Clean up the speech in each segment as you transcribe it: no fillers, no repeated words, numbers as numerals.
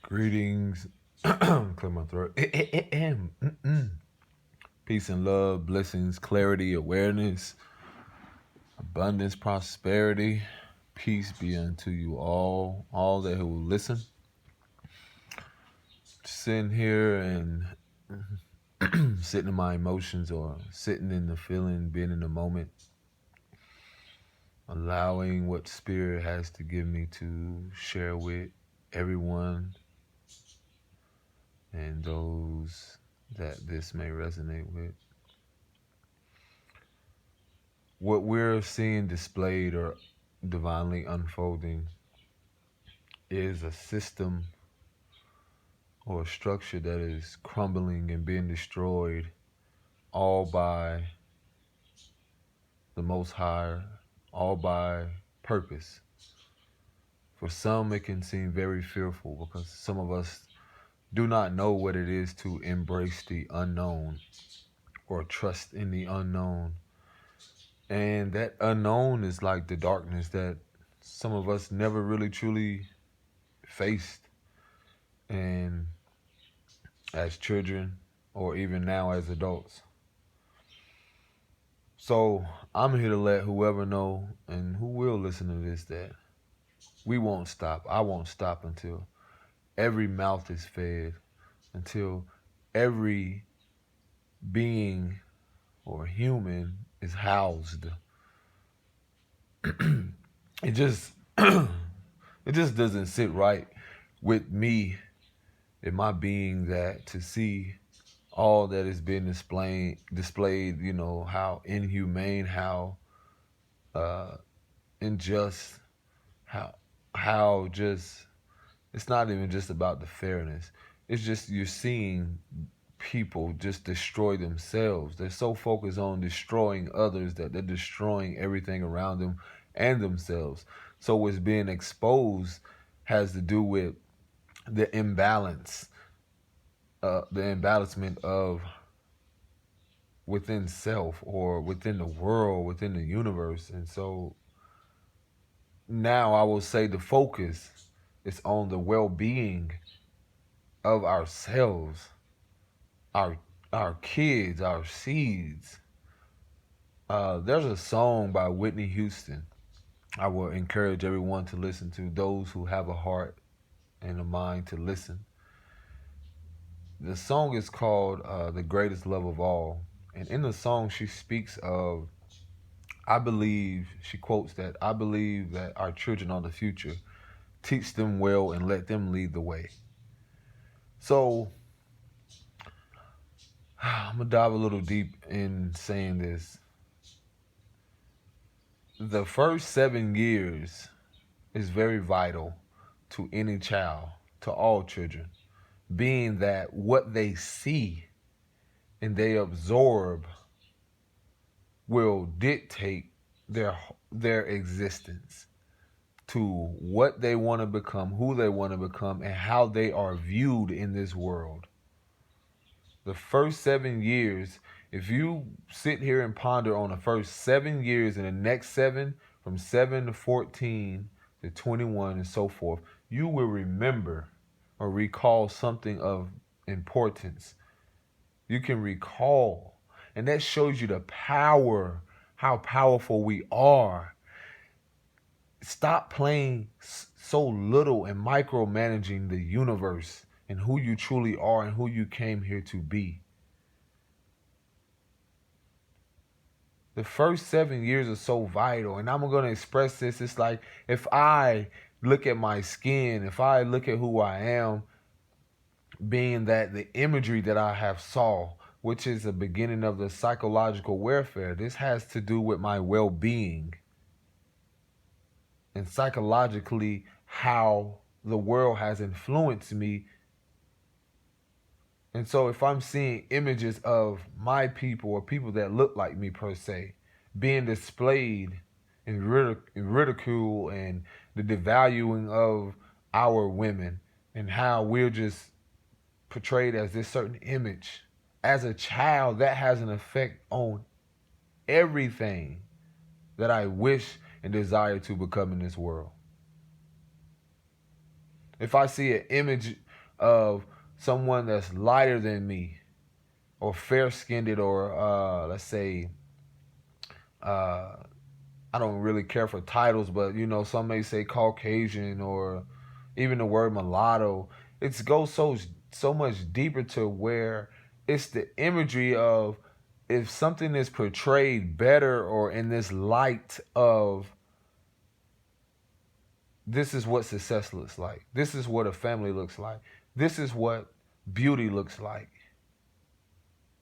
Greetings. Clear my throat. Peace and love, blessings, clarity, awareness, abundance, prosperity. Peace be unto you all that who will listen. Sitting here and sitting in my emotions or sitting in the feeling, being in the moment, allowing what Spirit has to give me to share with everyone and those that this may resonate with. What we're seeing displayed or divinely unfolding is a system or a structure that is crumbling and being destroyed all by the Most High, all by purpose. For some, it can seem very fearful because some of us do not know what it is to embrace the unknown or trust in the unknown. And that unknown is like the darkness that some of us never really truly faced. And as children or even now as adults. So I'm here to let whoever know and who will listen to this that we won't stop. I won't stop until every mouth is fed, until every being or human is housed. It just it just doesn't sit right with me in my being that to see all that is being displayed, how inhumane, how unjust, how just, it's not even just about the fairness. It's just you're seeing people just destroy themselves. They're so focused on destroying others that they're destroying everything around them and themselves. So what's being exposed has to do with the imbalance, the imbalancement of within self or within the world, within the universe. And so now I will say the focus is on the well-being of ourselves, our our kids, our seeds. There's a song by Whitney Houston I will encourage everyone to listen to, those who have a heart and a mind to listen. The song is called The Greatest Love of All. And in the song, she speaks of, she quotes that, I believe that our children are the future. Teach them well and let them lead the way. So, I'm going to dive a little deep in saying this. The first 7 years is very vital to any child, to all children, being that what they see and they absorb will dictate their existence to what they want to become, who they want to become, and how they are viewed in this world. The first 7 years, if you sit here and ponder on the first 7 years and the next 7, from 7 to 14 to 21 and so forth, you will remember or recall something of importance. You can recall, and that shows you the power, how powerful we are. Stop playing so little and micromanaging the universe and who you truly are and who you came here to be. The first 7 years are so vital, and I'm going to express this. It's like if I look at my skin, if I look at who I am, being that the imagery that I have saw, which is the beginning of the psychological warfare, this has to do with my well-being and psychologically how the world has influenced me. And so if I'm seeing images of my people or people that look like me per se being displayed in ridicule and the devaluing of our women and how we're just portrayed as this certain image, as a child, that has an effect on everything that I wish and desire to become in this world. If I see an image of someone that's lighter than me, or fair skinned, or let's say, uh, I don't really care for titles, but some may say Caucasian, or even the word mulatto. It goes so much deeper to where it's the imagery of, if something is portrayed better or in this light of, this is what success looks like. This is what a family looks like. This is what beauty looks like.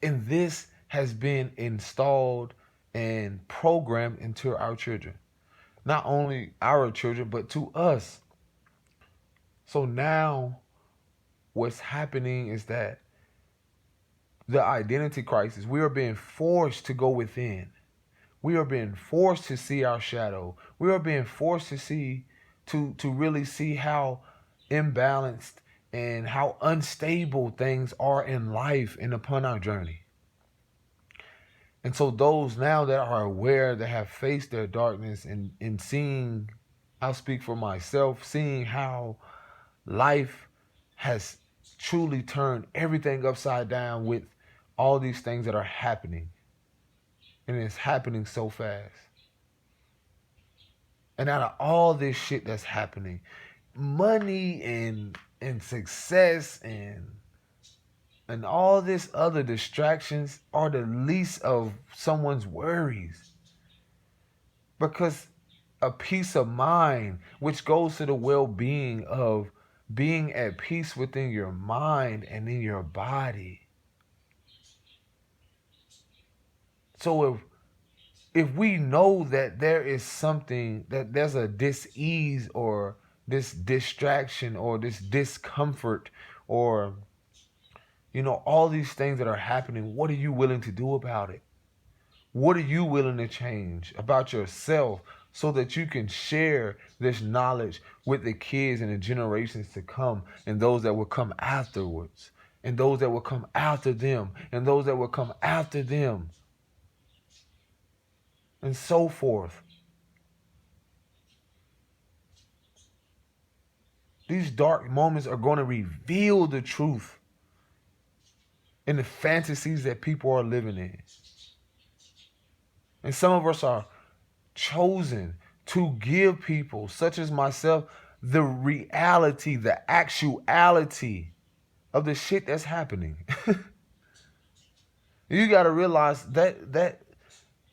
And this has been installed and programmed into our children. Not only our children, but to us. So now what's happening is that the identity crisis, we are being forced to go within. We are being forced to see our shadow. We are being forced to see, to really see how imbalanced and how unstable things are in life and upon our journey. And so those now that are aware, that have faced their darkness, and seeing, I'll speak for myself, seeing how life has truly turned everything upside down with all these things that are happening. And it's happening so fast. And out of all this shit that's happening, money and success and all this other distractions are the least of someone's worries. Because a peace of mind, which goes to the well-being of being at peace within your mind and in your body. So if we know that there is something, that there's a dis-ease or this distraction or this discomfort, or all these things that are happening, what are you willing to do about it? What are you willing to change about yourself so that you can share this knowledge with the kids and the generations to come, and those that will come afterwards, and those that will come after them, and those that will come after them, and so forth? These dark moments are going to reveal the truth in the fantasies that people are living in. And some of us are chosen to give people, such as myself, the reality, the actuality of the shit that's happening. You got to realize that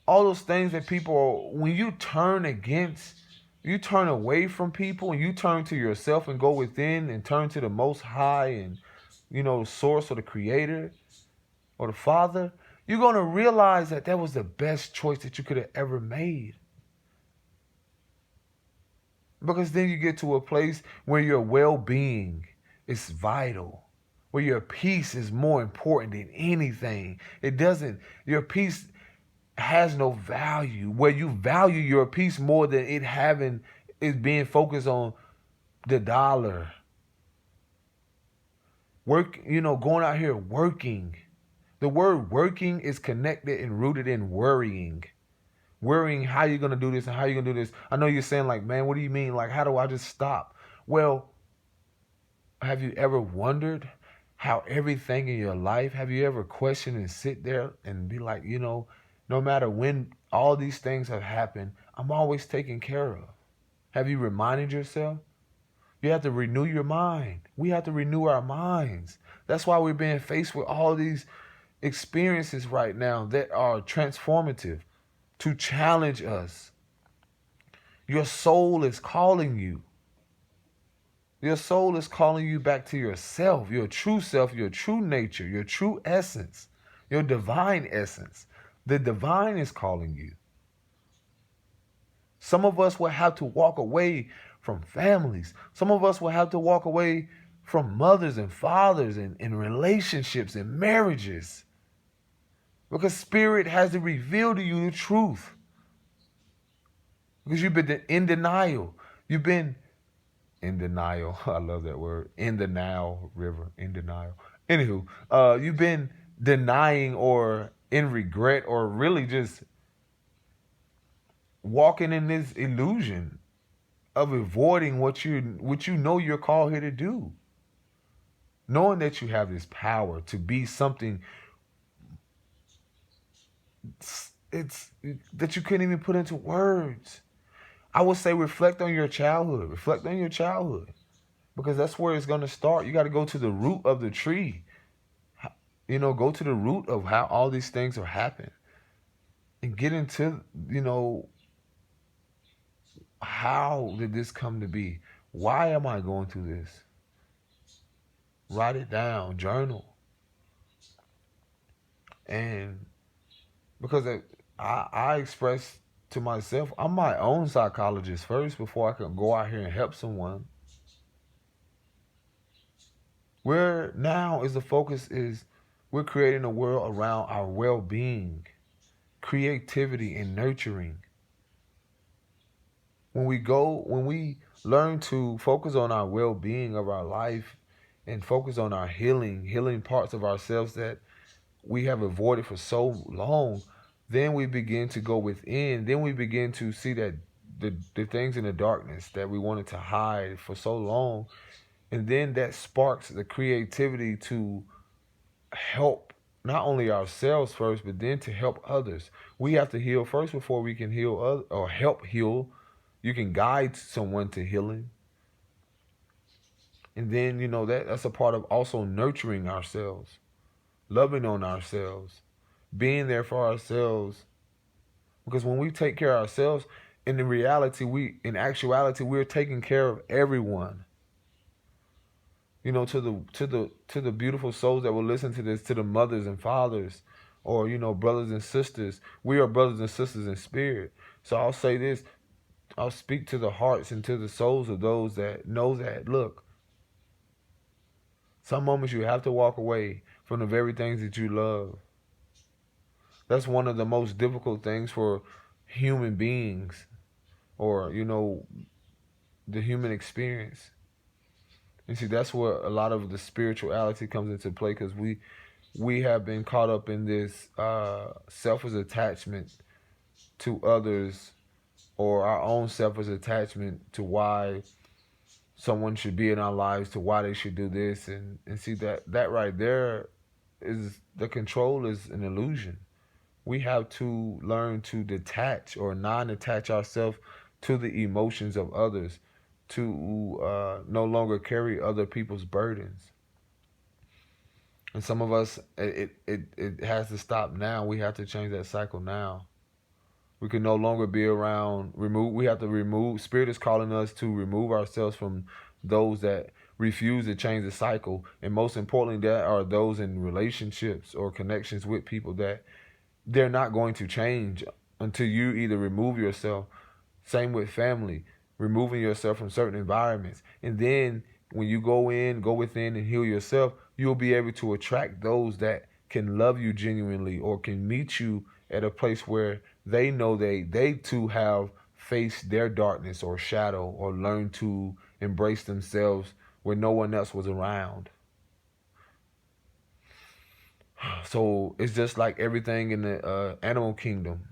all those things that people when you turn against, you turn away from people and you turn to yourself and go within and turn to the Most High and, source or the Creator or the Father, you're going to realize that was the best choice that you could have ever made. Because then you get to a place where your well-being is vital, where your peace is more important than anything. Your peace has no value, where you value your peace more than it being focused on the dollar. Going out here working. The word working is connected and rooted in worrying. Worrying how you're going to do this and how you're going to do this. I know you're saying, like, man, what do you mean? Like, how do I just stop? Well, have you ever wondered how everything in your life, have you ever questioned and sit there and be like, no matter when all these things have happened, I'm always taken care of. Have you reminded yourself? You have to renew your mind. We have to renew our minds. That's why we're being faced with all these experiences right now that are transformative, to challenge us. Your soul is calling you. Your soul is calling you back to yourself, your true self, your true nature, your true essence, your divine essence. The divine is calling you. Some of us will have to walk away from families. Some of us will have to walk away from mothers and fathers and relationships and marriages. Because Spirit has to reveal to you the truth. Because you've been in denial. You've been in denial. I love that word. In the Nile River. In denial. Anywho, you've been denying or in regret or really just walking in this illusion of avoiding what you know you're called here to do. knowing that you have this power to be something it's that you couldn't even put into words. I would say reflect on your childhood. Reflect on your childhood. Because that's where it's going to start. You got to go to the root of the tree. Go to the root of how all these things are happening. And get into, how did this come to be? Why am I going through this? Write it down. Journal. And because I express to myself, I'm my own psychologist first before I can go out here and help someone. Where now is the focus is we're creating a world around our well-being, creativity, and nurturing. When we learn to focus on our well-being of our life and focus on our healing parts of ourselves that we have avoided for so long, then we begin to go within. Then we begin to see that the things in the darkness that we wanted to hide for so long. And then that sparks the creativity to help not only ourselves first, but then to help others. We have to heal first before we can heal others or help heal. You can guide someone to healing. And then, that's a part of also nurturing ourselves, loving on ourselves, being there for ourselves. Because when we take care of ourselves, in actuality, we're taking care of everyone. To the beautiful souls that will listen to this, to the mothers and fathers, or brothers and sisters. We are brothers and sisters in spirit. So I'll say this: I'll speak to the hearts and to the souls of those that know that. Look, some moments you have to walk away from the very things that you love. That's one of the most difficult things for human beings, or the human experience. And see, that's where a lot of the spirituality comes into play, because we have been caught up in this selfish attachment to others, or our own selfish attachment to why someone should be in our lives, to why they should do this. And see, that right there is the control is an illusion. We have to learn to detach or non-attach ourselves to the emotions of others, to no longer carry other people's burdens. And some of us, it has to stop now. We have to change that cycle now. We can no longer be around, we have to remove, Spirit is calling us to remove ourselves from those that refuse to change the cycle. And most importantly, that are those in relationships or connections with people that they're not going to change until you either remove yourself. Same with family, removing yourself from certain environments. And then when you go within and heal yourself, you'll be able to attract those that can love you genuinely, or can meet you at a place where they know they too have faced their darkness or shadow, or learned to embrace themselves where no one else was around. So it's just like everything in the animal kingdom.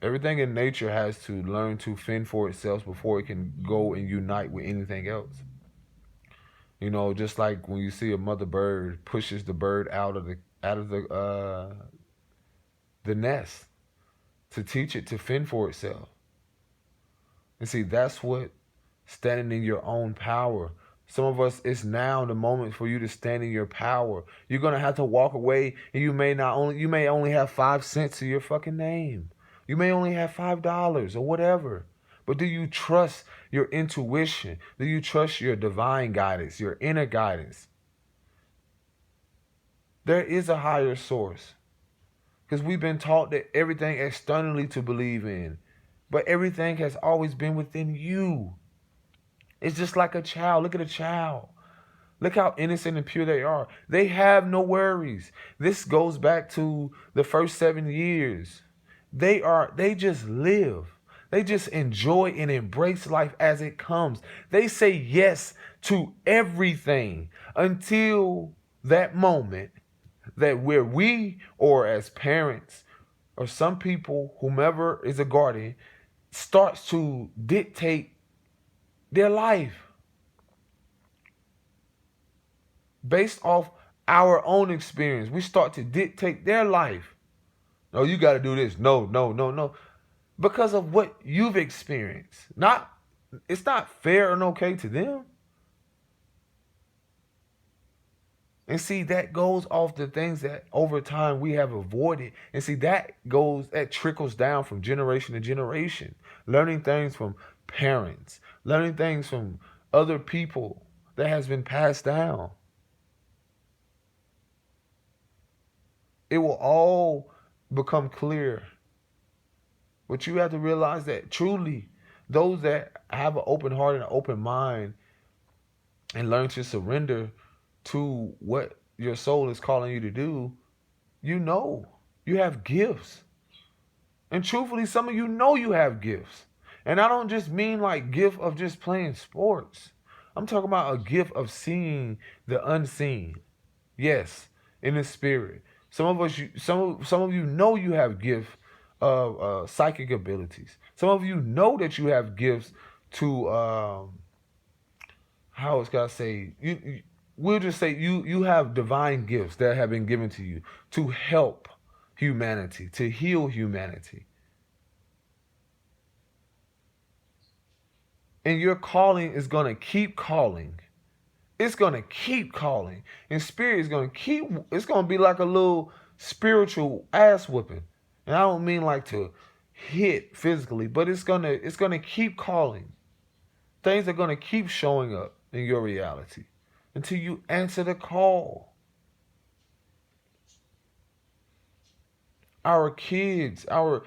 Everything in nature has to learn to fend for itself before it can go and unite with anything else. Just like when you see a mother bird pushes the bird out of the nest to teach it to fend for itself. And see, that's what standing in your own power. Some of us, it's now the moment for you to stand in your power. You're gonna have to walk away, and you may only have 5 cents to your fucking name. You may only have $5 or whatever. But do you trust your intuition? Do you trust your divine guidance, your inner guidance? There is a higher source. Because we've been taught that everything externally to believe in. But everything has always been within you. It's just like a child. Look at a child. Look how innocent and pure they are. They have no worries. This goes back to the first 7 years. They just live. They just enjoy and embrace life as it comes. They say yes to everything until that moment that where we, or as parents, or some people, whomever is a guardian, starts to dictate their life. based off our own experience. We start to dictate their life. No, you got to do this. No, no, no, no. Because of what you've experienced. It's not fair and okay to them. And see, that goes off the things that over time we have avoided. And see, that trickles down from generation to generation. Learning things from parents, learning things from other people that has been passed down. It will all become clear. But you have to realize that truly, those that have an open heart and an open mind and learn to surrender to what your soul is calling you to do, you have gifts. And truthfully, some of you know you have gifts. And I don't just mean like gift of just playing sports. I'm talking about a gift of seeing the unseen. Yes, in the spirit. Some of you know you have gifts of psychic abilities. Some of you know that you have gifts to how it's gotta say we'll just say you have divine gifts that have been given to you to help humanity, to heal humanity. And your calling is gonna keep calling. It's gonna keep calling. And spirit is gonna keep it's gonna be like a little spiritual ass whipping. And I don't mean like to hit physically, but it's gonna keep calling. Things are gonna keep showing up in your reality until you answer the call. Our kids, our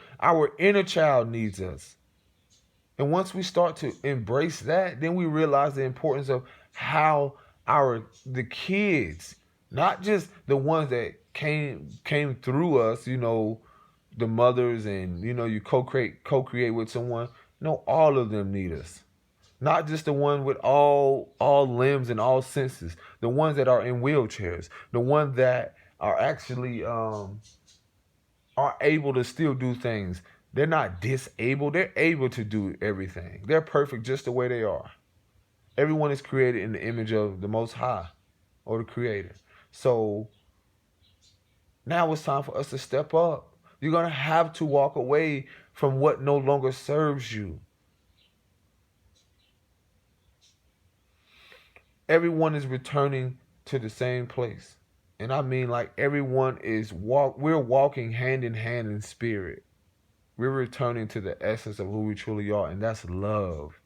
inner child needs us. And once we start to embrace that, then we realize the importance of how the kids, not just the ones that came through us, the mothers, and you co-create with someone. No, all of them need us. Not just the one with all limbs and all senses. The ones that are in wheelchairs. The ones that are actually are able to still do things. They're not disabled. They're able to do everything. They're perfect just the way they are. Everyone is created in the image of the Most High or the Creator. So now it's time for us to step up. You're going to have to walk away from what no longer serves you. Everyone is returning to the same place. And I mean like everyone we're walking hand in hand in spirit. We're returning to the essence of who we truly are, and that's love.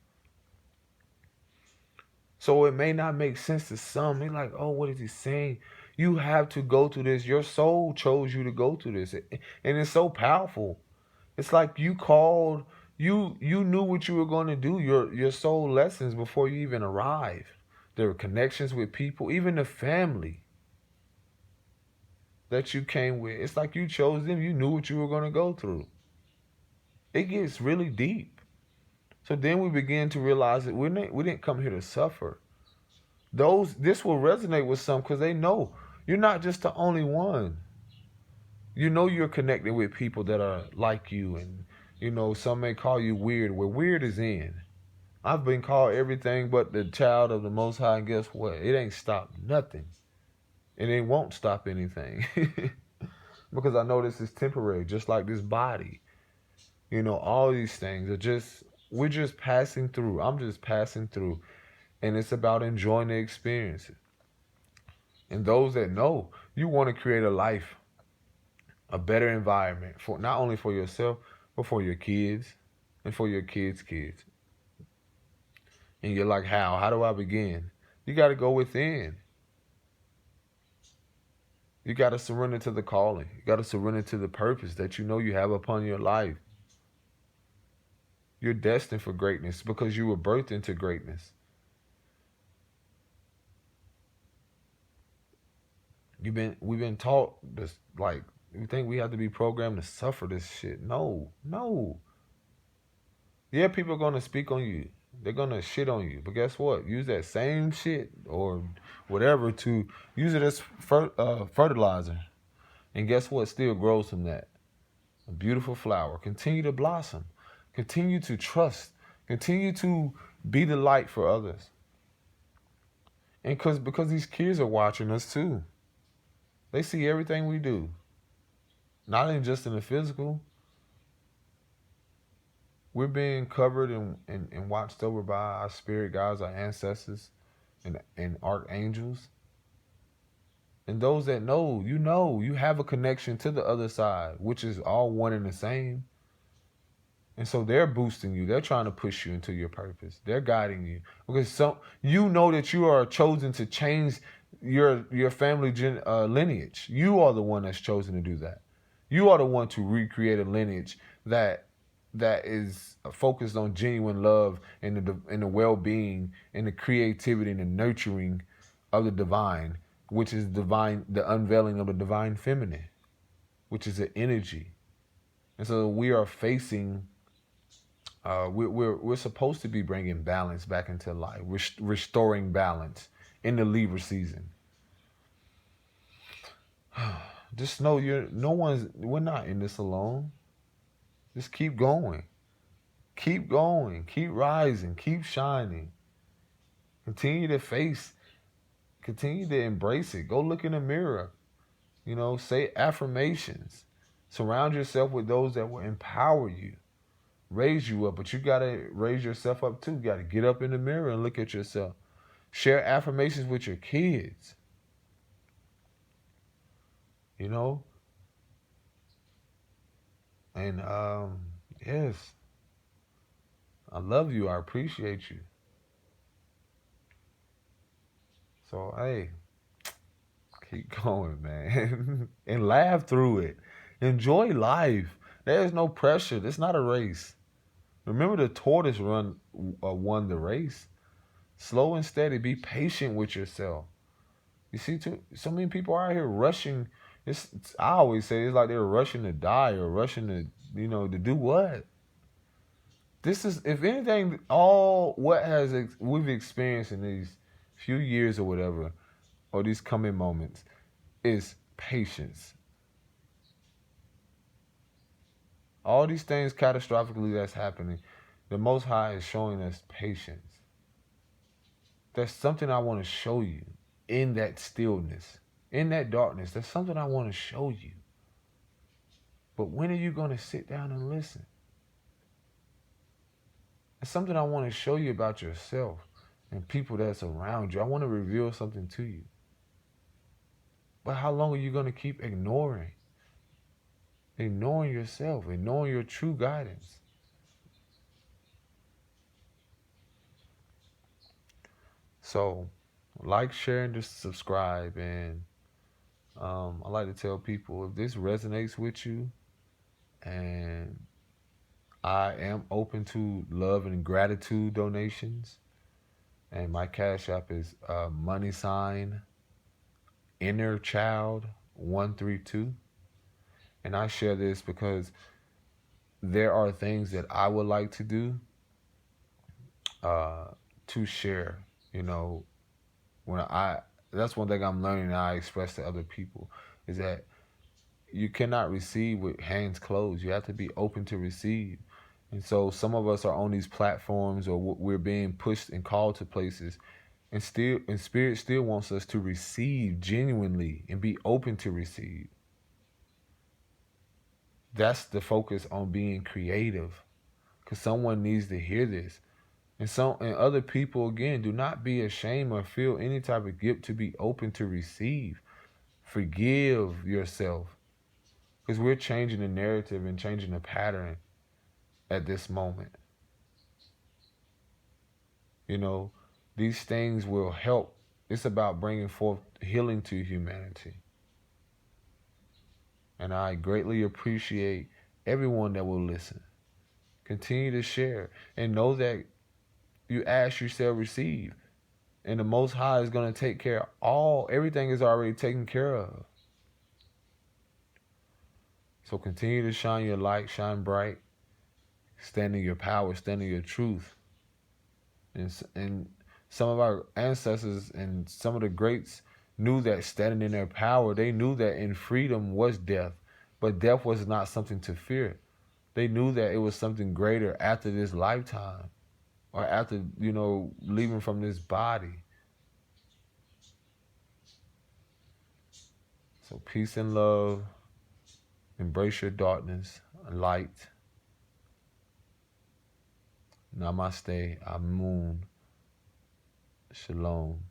So it may not make sense to some. They're like, oh, what is he saying? You have to go through this. Your soul chose you to go through this. And it's so powerful. It's like you knew what you were going to do, your soul lessons before you even arrived. There were connections with people, even the family that you came with. It's like you chose them. You knew what you were going to go through. It gets really deep. So then we begin to realize that we didn't come here to suffer. This will resonate with some because they know you're not just the only one. You know you're connected with people that are like you, and some may call you weird. Where weird is in. I've been called everything but the child of the Most High, and guess what? It ain't stopped nothing. And it won't stop anything. Because I know this is temporary, just like this body. All these things we're just passing through. I'm just passing through. And it's about enjoying the experience. And those that know, you want to create a life, a better environment, for not only for yourself, but for your kids and for your kids' kids. And you're like, how? How do I begin? You got to go within. You got to surrender to the calling. You got to surrender to the purpose that you know you have upon your life. You're destined for greatness because you were birthed into greatness. We've been taught this, like, you think we have to be programmed to suffer this shit. No. Yeah, people are going to speak on you. They're going to shit on you. But guess what? Use that same shit or whatever to use it as fertilizer. And guess what? Still grows from that. A beautiful flower. Continue to blossom. Continue to trust. Continue to be the light for others. And because these kids are watching us too. They see everything we do. Not in just in the physical. We're being covered and watched over by our spirit guides, our ancestors, and archangels. And those that know, you have a connection to the other side, which is all one and the same. And so they're boosting you. They're trying to push you into your purpose. They're guiding you because you know that you are chosen to change your family lineage. You are the one that's chosen to do that. You are the one to recreate a lineage that is focused on genuine love and the well-being and the creativity and the nurturing of the divine, which is divine, the unveiling of the divine feminine, which is an energy. And so we are facing. We're supposed to be bringing balance back into life. We're restoring balance in the Libra season. Just know we're not in this alone. Just keep going. Keep going. Keep rising. Keep shining. Continue to embrace it. Go look in the mirror. Say affirmations. Surround yourself with those that will empower you, raise you up, but you gotta raise yourself up too. You gotta get up in the mirror and look at yourself. Share affirmations with your kids. And yes, I love you. I appreciate you. So hey, keep going, man, and laugh through it. Enjoy life. There's no pressure. It's not a race. Remember, the tortoise won the race. Slow and steady. Be patient with yourself. You see, so many people are out here rushing. I always say it's like they're rushing to die or rushing to do what? This is, if anything, all what we've experienced in these few years or whatever, or these coming moments, is patience. All these things catastrophically that's happening, the Most High is showing us patience. There's something I want to show you in that stillness, in that darkness. There's something I want to show you. But when are you going to sit down and listen? There's something I want to show you about yourself and people that's around you. I want to reveal something to you. But how long are you going to keep ignoring yourself, ignoring your true guidance? So, like, share, and just subscribe. And I like to tell people, if this resonates with you, and I am open to love and gratitude donations, and my Cash App is money sign inner child 132. And I share this because there are things that I would like to do to share. That's one thing I'm learning, and I express to other people, is that you cannot receive with hands closed. You have to be open to receive. And so some of us are on these platforms, or we're being pushed and called to places, and Spirit still wants us to receive genuinely and be open to receive. That's the focus on being creative, because someone needs to hear this. And other people, again, do not be ashamed or feel any type of guilt to be open to receive. Forgive yourself, because we're changing the narrative and changing the pattern at this moment. These things will help. It's about bringing forth healing to humanity. And I greatly appreciate everyone that will listen. Continue to share and know that you ask, you shall receive. And the Most High is going to take care of everything is already taken care of. So continue to shine your light, shine bright, stand in your power, stand in your truth. And some of our ancestors and some of the greats knew that standing in their power, they knew that in freedom was death, but death was not something to fear. They knew that it was something greater after this lifetime, or after, leaving from this body. Peace and love. Embrace your darkness. Light. Namaste. Amun. Shalom.